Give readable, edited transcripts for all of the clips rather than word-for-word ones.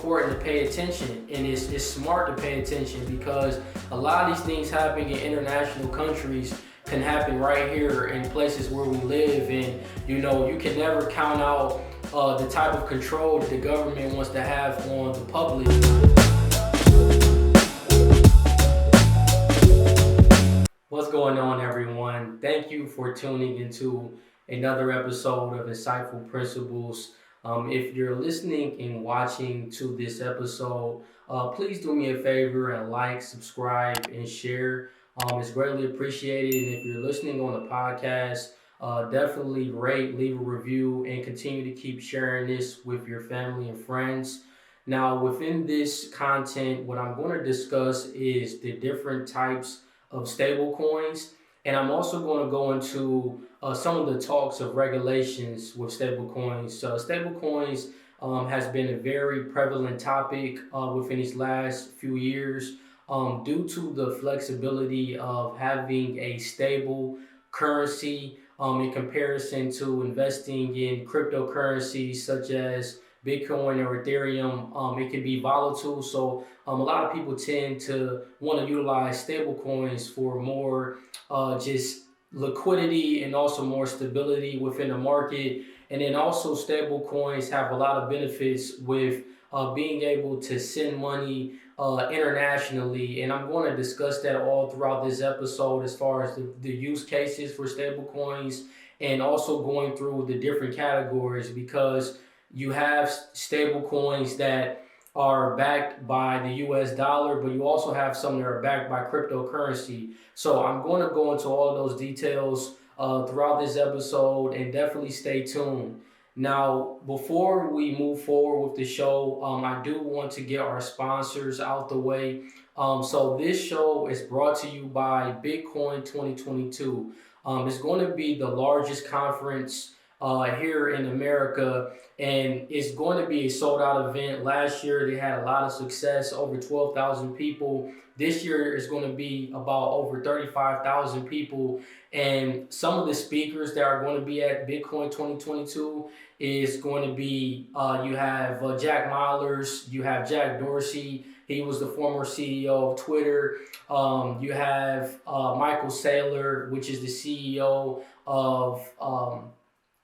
important to pay attention, and it's smart to pay attention because a lot of these things happening in international countries can happen right here in places where we live, and you know, you can never count out the type of control that the government wants to have on the public. What's going on, everyone? Thank you for tuning into another episode of Insightful Principles. If you're listening and watching to this episode, please do me a favor and like, subscribe, and share. It's greatly appreciated. And if you're listening on the podcast, definitely rate, leave a review, and continue to keep sharing this with your family and friends. Now, within this content, what I'm going to discuss is the different types of stablecoins, and I'm also going to go into some of the talks of regulations with stablecoins. So stablecoins has been a very prevalent topic within these last few years due to the flexibility of having a stable currency in comparison to investing in cryptocurrencies such as Bitcoin or Ethereum. It can be volatile, so a lot of people tend to want to utilize stable coins for more just liquidity and also more stability within the market. And then also stable coins have a lot of benefits with being able to send money internationally. And I'm going to discuss that all throughout this episode as far as the use cases for stable coins, and also going through the different categories, because you have stable coins that are backed by the US dollar, but you also have some that are backed by cryptocurrency. So I'm going to go into all of those details throughout this episode, and definitely stay tuned. Now, before we move forward with the show, I do want to get our sponsors out the way. So this show is brought to you by Bitcoin 2022. It's going to be the largest conference here in America, and it's going to be a sold out event. Last year they had a lot of success, over 12,000 people. This year is going to be about over 35,000 people, and some of the speakers that are going to be at Bitcoin 2022 is going to be you have Jack Mallers, you have Jack Dorsey. He was the former CEO of Twitter. You have Michael Saylor, which is the CEO of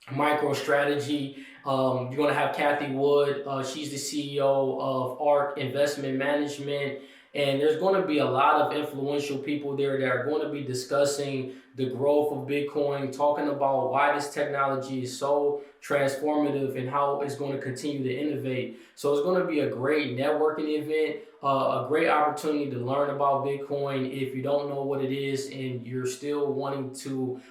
MicroStrategy. You're going to have Kathy Wood. She's the CEO of ARK Investment Management. And there's going to be a lot of influential people there that are going to be discussing the growth of Bitcoin, talking about why this technology is so transformative and how it's going to continue to innovate. So it's going to be a great networking event, a great opportunity to learn about Bitcoin if you don't know what it is and you're still wanting to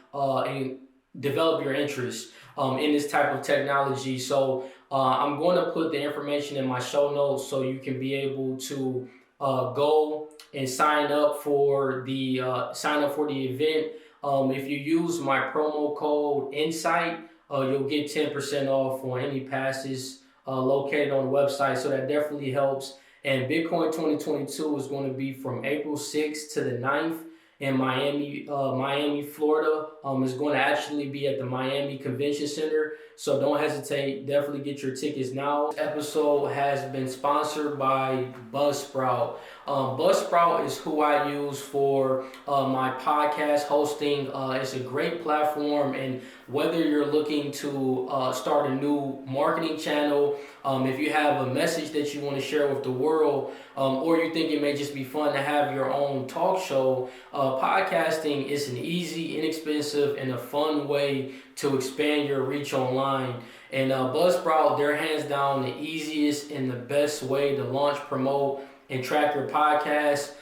develop your interest in this type of technology. So I'm going to put the information in my show notes so you can be able to go and sign up for the event. If you use my promo code INSIGHT, you'll get 10% off on any passes located on the website. So that definitely helps. And Bitcoin 2022 is going to be from April 6th to the 9th in Miami, Florida. It's going to actually be at the Miami Convention Center. So don't hesitate. Definitely get your tickets now. This episode has been sponsored by Buzzsprout. Buzzsprout is who I use for my podcast hosting. It's a great platform, and whether you're looking to start a new marketing channel, if you have a message that you want to share with the world, or you think it may just be fun to have your own talk show, podcasting is an easy, inexpensive, and a fun way to expand your reach online. And Buzzsprout, they're hands down the easiest and the best way to launch, promote, and track your podcast.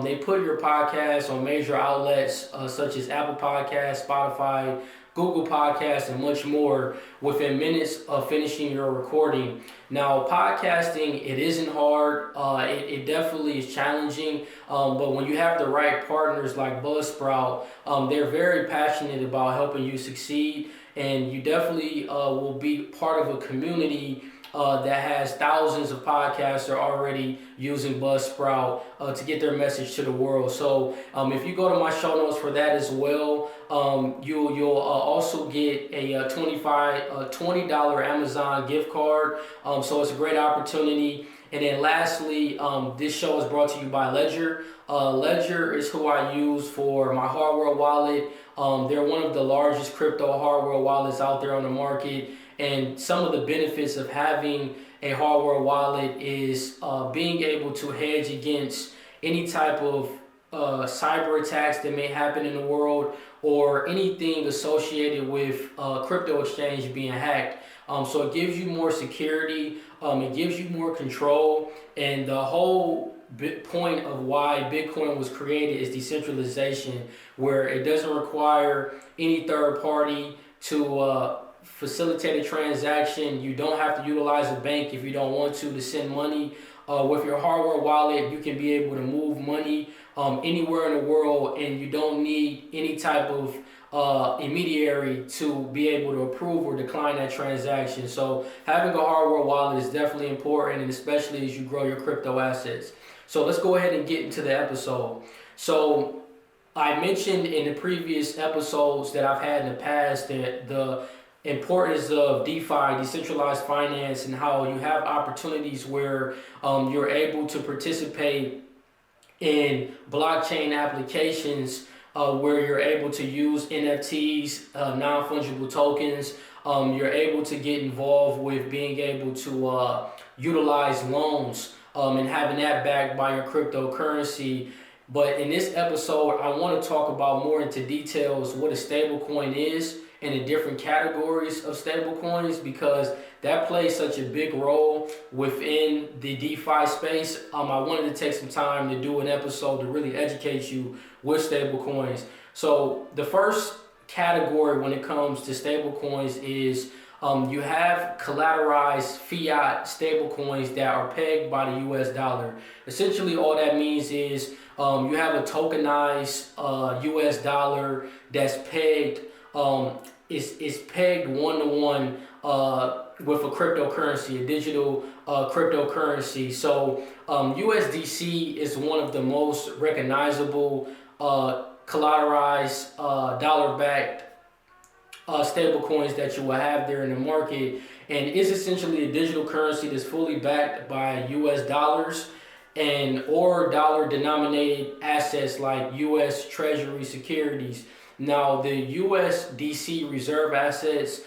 They put your podcast on major outlets such as Apple Podcasts, Spotify, Google Podcasts, and much more within minutes of finishing your recording. Now, podcasting, it isn't hard. It definitely is challenging. But when you have the right partners like Buzzsprout, they're very passionate about helping you succeed. And you definitely will be part of a community that has thousands of podcasts that are already using Buzzsprout to get their message to the world. So if you go to my show notes for that as well, you'll also get a $20 Amazon gift card. So it's a great opportunity. And then lastly, this show is brought to you by Ledger. Ledger is who I use for my hardware wallet. They're one of the largest crypto hardware wallets out there on the market. And some of the benefits of having a hardware wallet is being able to hedge against any type of cyber attacks that may happen in the world, or anything associated with crypto exchange being hacked. So it gives you more security, it gives you more control, and the whole point of why Bitcoin was created is decentralization, where it doesn't require any third party to facilitate a transaction. You don't have to utilize a bank if you don't want to send money. With your hardware wallet, you can be able to move money anywhere in the world, and you don't need any type of intermediary to be able to approve or decline that transaction. So having a hardware wallet is definitely important, and especially as you grow your crypto assets. So let's go ahead and get into the episode. So I mentioned in the previous episodes that I've had in the past that the importance of DeFi, decentralized finance, and how you have opportunities where you're able to participate in blockchain applications where you're able to use NFTs, non-fungible tokens. You're able to get involved with being able to utilize loans and having that backed by your cryptocurrency. But in this episode, I want to talk about more into details what a stablecoin is and the different categories of stablecoins, because that plays such a big role within the DeFi space. I wanted to take some time to do an episode to really educate you with stablecoins. So the first category when it comes to stablecoins is you have collateralized fiat stablecoins that are pegged by the US dollar. Essentially, all that means is you have a tokenized US dollar that's pegged, is pegged one-to-one with a cryptocurrency, a digital cryptocurrency. So USDC is one of the most recognizable collateralized dollar-backed stablecoins that you will have there in the market, and is essentially a digital currency that's fully backed by US dollars and or dollar denominated assets like US Treasury securities. Now the USDC reserve assets,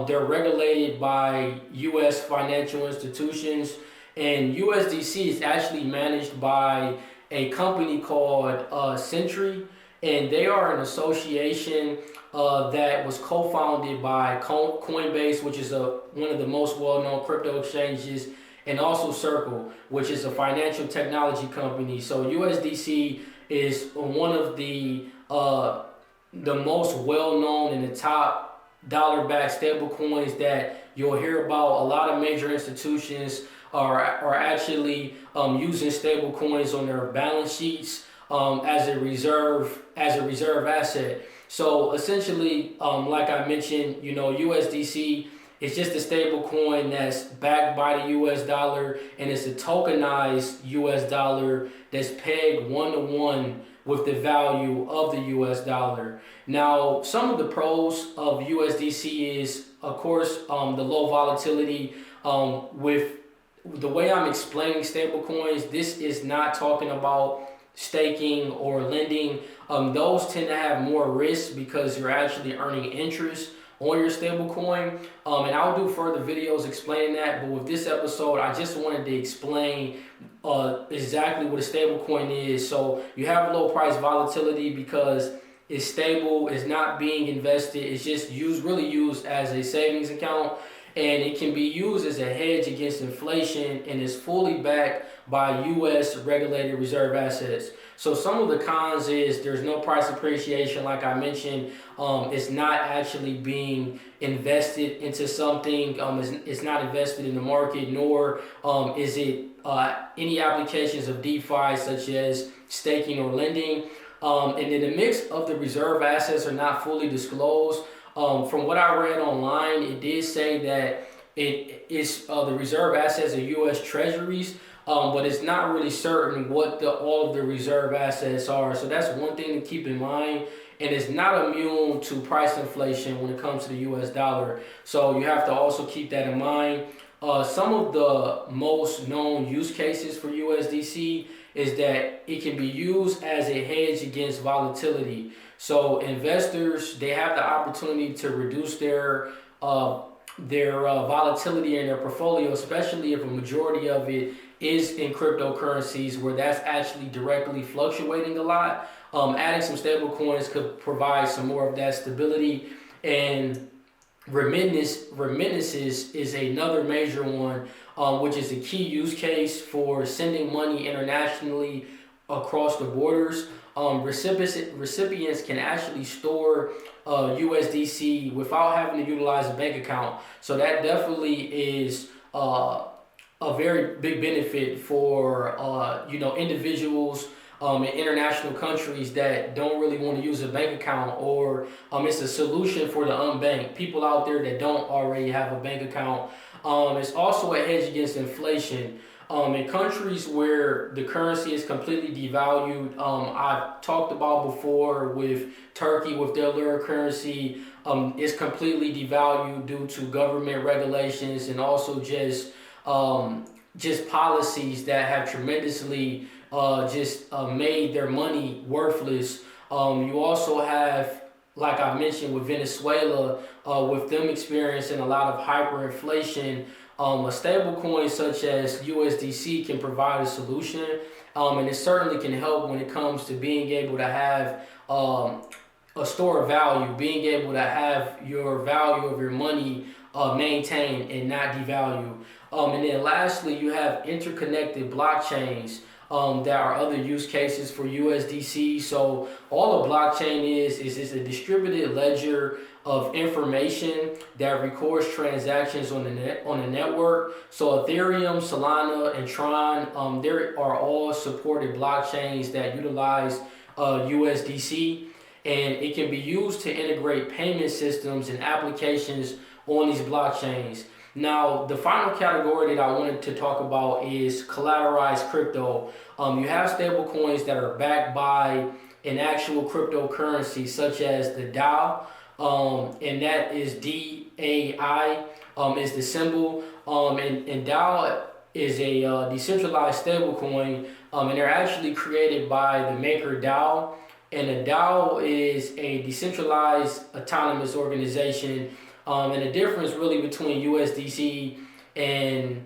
they're regulated by US financial institutions, and USDC is actually managed by a company called Sentry, and they are an association that was co-founded by Coinbase, which is one of the most well-known crypto exchanges, and also Circle, which is a financial technology company. So USDC is one of the most well-known and the top dollar-backed stablecoins that you'll hear about. A lot of major institutions are actually using stablecoins on their balance sheets as a reserve asset. So essentially, like I mentioned, USDC is just a stable coin that's backed by the US dollar, and it's a tokenized US dollar that's pegged one-to-one with the value of the US dollar. Now, some of the pros of USDC is, of course, the low volatility. With the way I'm explaining stablecoins, this is not talking about staking or lending. Those tend to have more risk because you're actually earning interest on your stablecoin. And I'll do further videos explaining that. But with this episode, I just wanted to explain exactly what a stablecoin is. So you have low price volatility because it's stable, it's not being invested, it's just really used as a savings account. And it can be used as a hedge against inflation, and is fully backed by U.S. regulated reserve assets. So some of the cons is there's no price appreciation, like I mentioned. It's not actually being invested into something. It's not invested in the market, nor is it any applications of DeFi such as staking or lending. And then the mix of the reserve assets are not fully disclosed. From what I read online, it did say that it is the reserve assets of U.S. Treasuries, but it's not really certain what all of the reserve assets are. So that's one thing to keep in mind, and it's not immune to price inflation when it comes to the U.S. dollar. So you have to also keep that in mind. Some of the most known use cases for USDC is that it can be used as a hedge against volatility. So investors, they have the opportunity to reduce their volatility in their portfolio, especially if a majority of it is in cryptocurrencies where that's actually directly fluctuating a lot. Adding some stable coins could provide some more of that stability. And remittances is another major one, which is a key use case for sending money internationally across the borders. Recipients can actually store USDC without having to utilize a bank account. So that definitely is a very big benefit for individuals in international countries that don't really want to use a bank account, or it's a solution for the unbanked people out there that don't already have a bank account. It's also a hedge against inflation. In countries where the currency is completely devalued, I've talked about before with Turkey with their lira currency, is completely devalued due to government regulations and also just policies that have tremendously made their money worthless. You also have, like I mentioned, with Venezuela, with them experiencing a lot of hyperinflation. A stable coin such as USDC can provide a solution, and it certainly can help when it comes to being able to have a store of value, being able to have your value of your money maintained and not devalued. And then lastly, you have interconnected blockchains. There are other use cases for USDC. So all a blockchain is a distributed ledger of information that records transactions on the network. So Ethereum, Solana, and Tron, there are all supported blockchains that utilize USDC, and it can be used to integrate payment systems and applications on these blockchains. Now, the final category that I wanted to talk about is collateralized crypto. You have stable coins that are backed by an actual cryptocurrency, such as the DAO, and that is DAI, is the symbol. And DAO is a decentralized stablecoin, and they're actually created by the MakeDAO. And a DAO is a decentralized autonomous organization. And the difference really between USDC and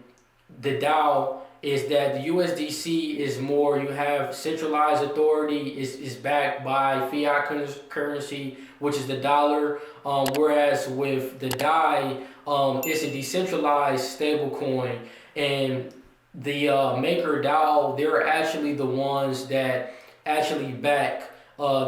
the DAO is that the USDC is more, you have centralized authority, is backed by fiat currency, which is the dollar, whereas with the DAI, it's a decentralized stable coin. And the MakeDAO, they're actually the ones that actually back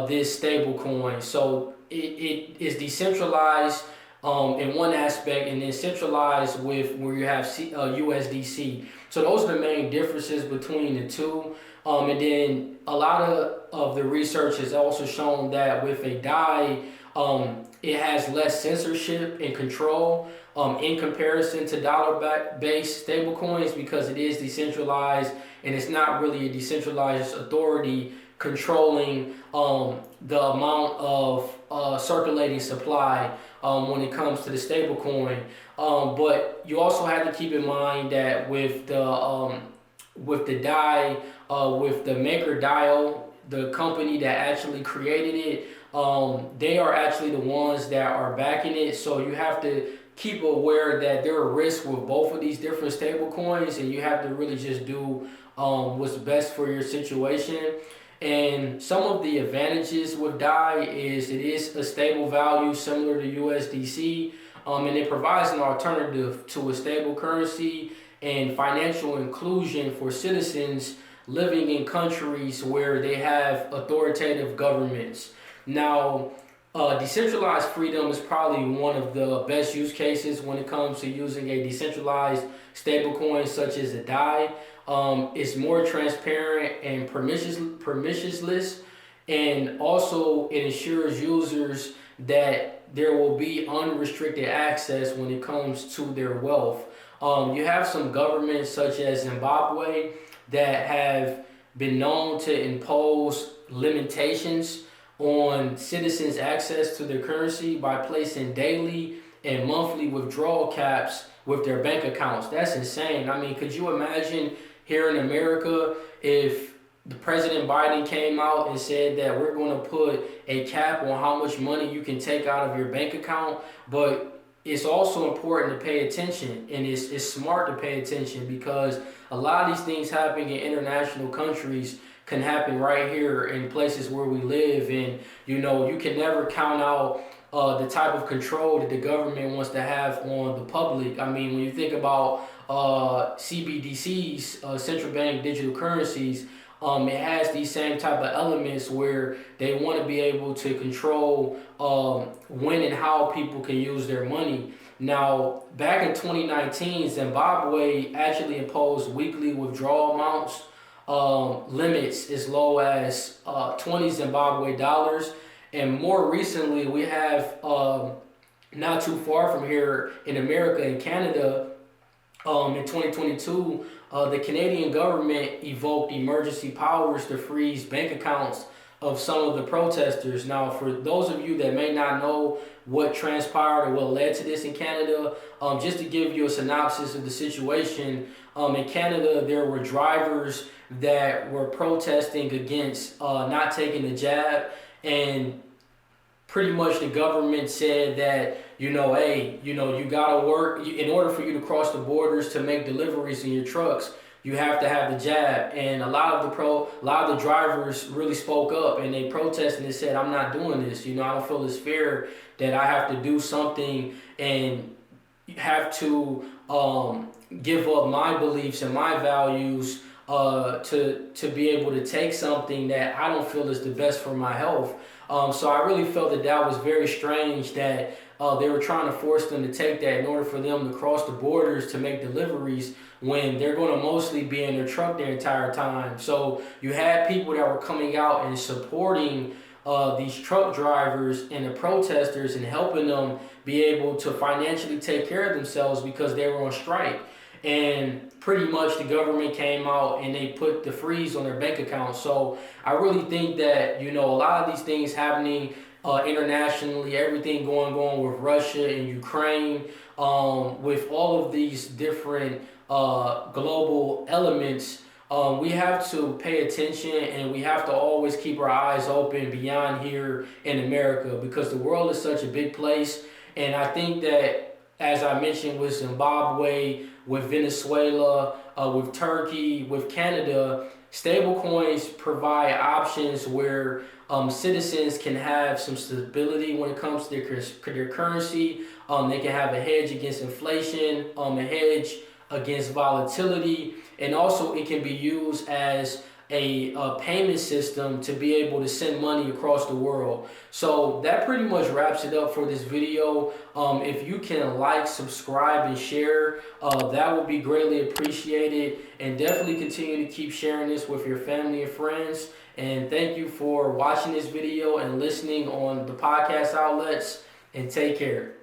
this stable coin. So it is decentralized in one aspect, and then centralized with where you have USDC. So those are the main differences between the two. And then a lot of the research has also shown that with a DAI, it has less censorship and control in comparison to dollar-based stablecoins, because it is decentralized and it's not really a decentralized authority controlling the amount of circulating supply when it comes to the stable coin. But you also have to keep in mind that with the DAI, with the MakeDAO, the company that actually created it, they are actually the ones that are backing it. So you have to keep aware that there are risks with both of these different stable coins, and you have to really just do what's best for your situation. And some of the advantages with DAI is it is a stable value similar to USDC, and it provides an alternative to a stable currency and financial inclusion for citizens living in countries where they have authoritative governments. Now, decentralized freedom is probably one of the best use cases when it comes to using a decentralized stablecoin such as a DAI. It's more transparent and permissionless, and also it ensures users that there will be unrestricted access when it comes to their wealth. You have some governments such as Zimbabwe that have been known to impose limitations on citizens' access to their currency by placing daily and monthly withdrawal caps with their bank accounts. That's insane. I mean, could you imagine here in America if the President Biden came out and said that we're going to put a cap on how much money you can take out of your bank account? But it's also important to pay attention, and it's smart to pay attention, because a lot of these things happening in international countries can happen right here in places where we live. And you can never count out the type of control that the government wants to have on the public. I mean, when you think about CBDCs, central bank digital currencies, it has these same type of elements where they want to be able to control when and how people can use their money. Now, back in 2019, Zimbabwe actually imposed weekly withdrawal amounts, limits as low as 20 Zimbabwe dollars. And more recently, we have not too far from here in America and Canada, in 2022, the Canadian government evoked emergency powers to freeze bank accounts of some of the protesters. Now, for those of you that may not know what transpired or what led to this in Canada, just to give you a synopsis of the situation, in Canada, there were drivers that were protesting against not taking the jab, and pretty much the government said that, hey, you gotta work in order for you to cross the borders to make deliveries in your trucks. You have to have the jab. And a lot of the drivers really spoke up, and they protested and said, I'm not doing this. I don't feel it's fair that I have to do something and have to give up my beliefs and my values to be able to take something that I don't feel is the best for my health. So I really felt that was very strange that they were trying to force them to take that in order for them to cross the borders to make deliveries, when they're going to mostly be in their truck their entire time. So you had people that were coming out and supporting these truck drivers and the protesters and helping them be able to financially take care of themselves because they were on strike. And pretty much the government came out and they put the freeze on their bank accounts. So I really think that, a lot of these things happening internationally, everything going on with Russia and Ukraine, with all of these different global elements, we have to pay attention, and we have to always keep our eyes open beyond here in America, because the world is such a big place. And I think that, as I mentioned, with Zimbabwe, with Venezuela, with Turkey, with Canada, stablecoins provide options where citizens can have some stability when it comes to their currency. They can have a hedge against inflation, a hedge against volatility, and also it can be used as a payment system to be able to send money across the world. So that pretty much wraps it up for this video. If you can like, subscribe, and share, that would be greatly appreciated. And definitely continue to keep sharing this with your family and friends. And thank you for watching this video and listening on the podcast outlets. And take care.